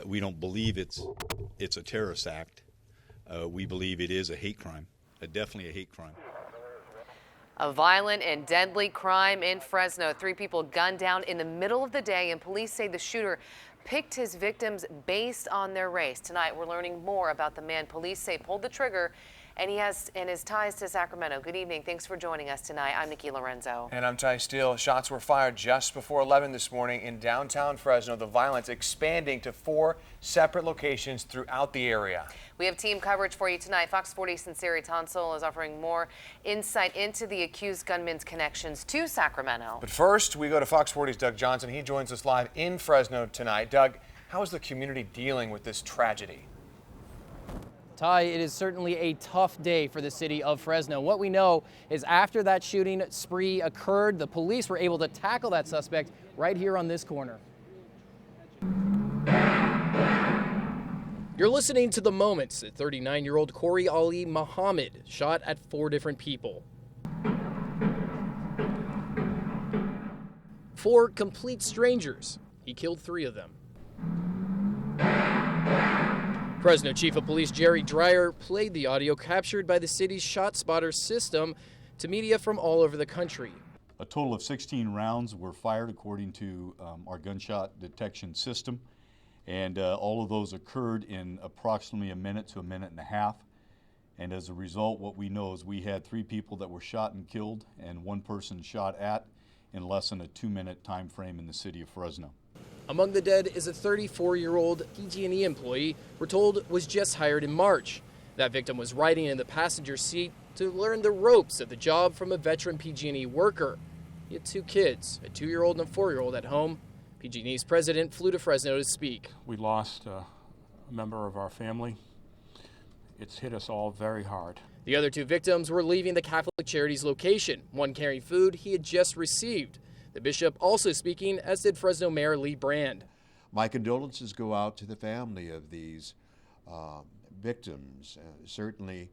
We don't believe it's a terrorist act. We believe it is a hate crime, definitely a hate crime. A violent and deadly crime in Fresno. 3 people gunned down in the middle of the day, and police say the shooter picked his victims based on their race. Tonight, we're learning more about the man police say pulled the trigger, and his ties to Sacramento. Good evening. Thanks for joining us tonight. I'm Nikki Lorenzo. And I'm Ty Steele. Shots were fired just before 11 this morning in downtown Fresno. The violence expanding to 4 separate locations throughout the area. We have team coverage for you tonight. Fox 40's Sinceri Tonsel is offering more insight into the accused gunman's connections to Sacramento. But first, we go to Fox 40's Doug Johnson. He joins us live in Fresno tonight. Doug, how is the community dealing with this tragedy? Ty, it is certainly a tough day for the city of Fresno. What we know is after that shooting spree occurred, the police were able to tackle that suspect right here on this corner. You're listening to The Moments. 39-year-old Corey Ali Muhammad shot at 4 different people. 4 complete strangers. He killed 3 of them. Fresno Chief of Police Jerry Dreyer played the audio captured by the city's ShotSpotter system to media from all over the country. A total of 16 rounds were fired according to our gunshot detection system, and all of those occurred in approximately a minute to a minute and a half. And as a result, what we know is we had 3 people that were shot and killed and 1 person shot at in less than a 2-minute time frame in the city of Fresno. Among the dead is a 34-year-old PG&E employee we're told was just hired in March. That victim was riding in the passenger seat to learn the ropes of the job from a veteran PG&E worker. He had 2 kids, a 2-year-old and a 4-year-old at home. PG&E's president flew to Fresno to speak. We lost a member of our family. It's hit us all very hard. The other 2 victims were leaving the Catholic Charities location, one carrying food he had just received. The bishop also speaking, as did Fresno Mayor Lee Brand. My condolences go out to the family of these victims. Certainly,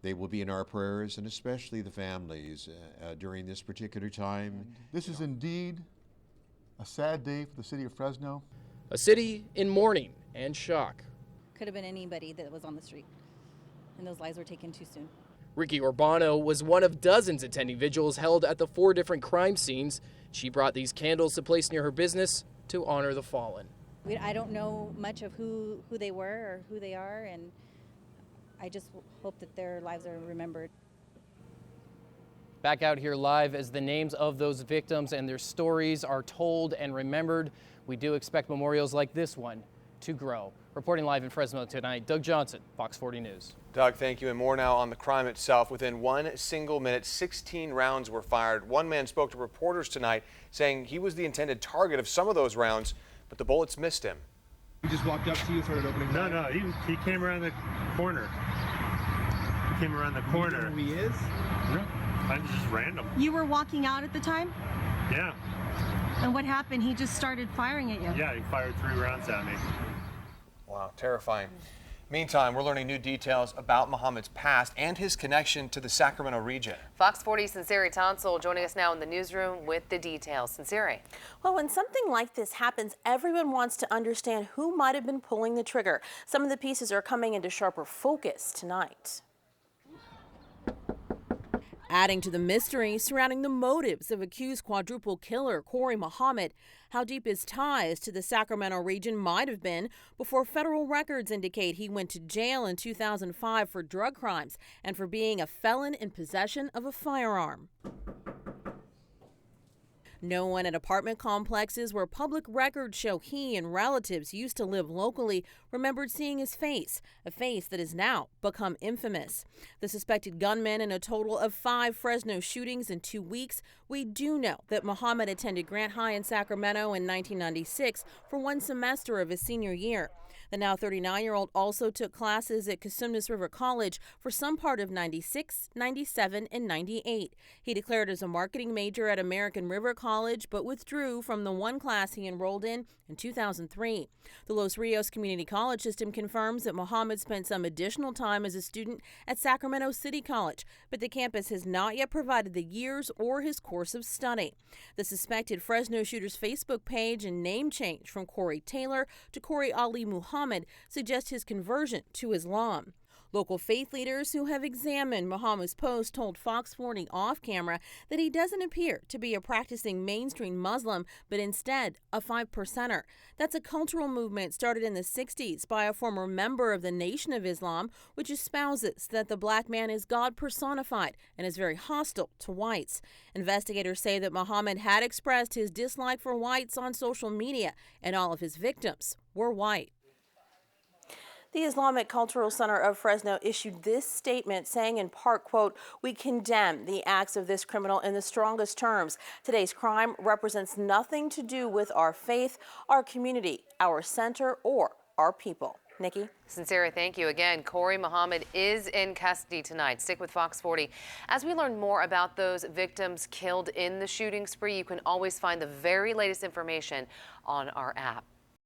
they will be in our prayers, and especially the families during this particular time. This is indeed a sad day for the city of Fresno. A city in mourning and shock. Could have been anybody that was on the street, and those lives were taken too soon. Ricky Urbano was one of dozens attending vigils held at the 4 different crime scenes. She brought these candles to place near her business to honor the fallen. I don't know much of who they were or who they are, and I just hope that their lives are remembered. Back out here live as the names of those victims and their stories are told and remembered. We do expect memorials like this one to grow. Reporting live in Fresno tonight, Doug Johnson, Fox 40 News. Doug, thank you. And more now on the crime itself. Within 1 single minute, 16 rounds were fired. One man spoke to reporters tonight saying he was the intended target of some of those rounds, but the bullets missed him. He just walked up to you, started opening fire? No, he came around the corner. He came around the corner. You know who he is? No, I'm just random. You were walking out at the time? Yeah. And what happened? He just started firing at you? Yeah, he fired 3 rounds at me. Wow, terrifying. Meantime, we're learning new details about Muhammad's past and his connection to the Sacramento region. Fox 40's Sinceri Tonsel joining us now in the newsroom with the details. Sinceri. Well, when something like this happens, everyone wants to understand who might have been pulling the trigger. Some of the pieces are coming into sharper focus tonight. Adding to the mystery surrounding the motives of accused quadruple killer Corey Muhammad, how deep his ties to the Sacramento region might have been before federal records indicate he went to jail in 2005 for drug crimes and for being a felon in possession of a firearm. No one at apartment complexes where public records show he and relatives used to live locally remembered seeing his face, a face that has now become infamous. The suspected gunman in a total of 5 Fresno shootings in 2 weeks. We do know that Muhammad attended Grant High in Sacramento in 1996 for 1 semester of his senior year. The now 39-year-old also took classes at Cosumnes River College for some part of 96, 97, and 98. He declared as a marketing major at American River College college but withdrew from the one class he enrolled in 2003. The Los Rios Community College system confirms that Muhammad spent some additional time as a student at Sacramento City College, but the campus has not yet provided the years or his course of study. The suspected Fresno shooter's Facebook page and name change from Corey Taylor to Corey Ali Muhammad suggest his conversion to Islam. Local faith leaders who have examined Muhammad's post told Fox 40 off camera that he doesn't appear to be a practicing mainstream Muslim, but instead a 5%er. That's a cultural movement started in the 60s by a former member of the Nation of Islam, which espouses that the black man is God personified and is very hostile to whites. Investigators say that Muhammad had expressed his dislike for whites on social media, and all of his victims were white. The Islamic Cultural Center of Fresno issued this statement saying in part, quote, "We condemn the acts of this criminal in the strongest terms. Today's crime represents nothing to do with our faith, our community, our center, or our people." Nikki? Sincere, thank you again. Corey Muhammad is in custody tonight. Stick with Fox 40. As we learn more about those victims killed in the shooting spree, you can always find the very latest information on our app.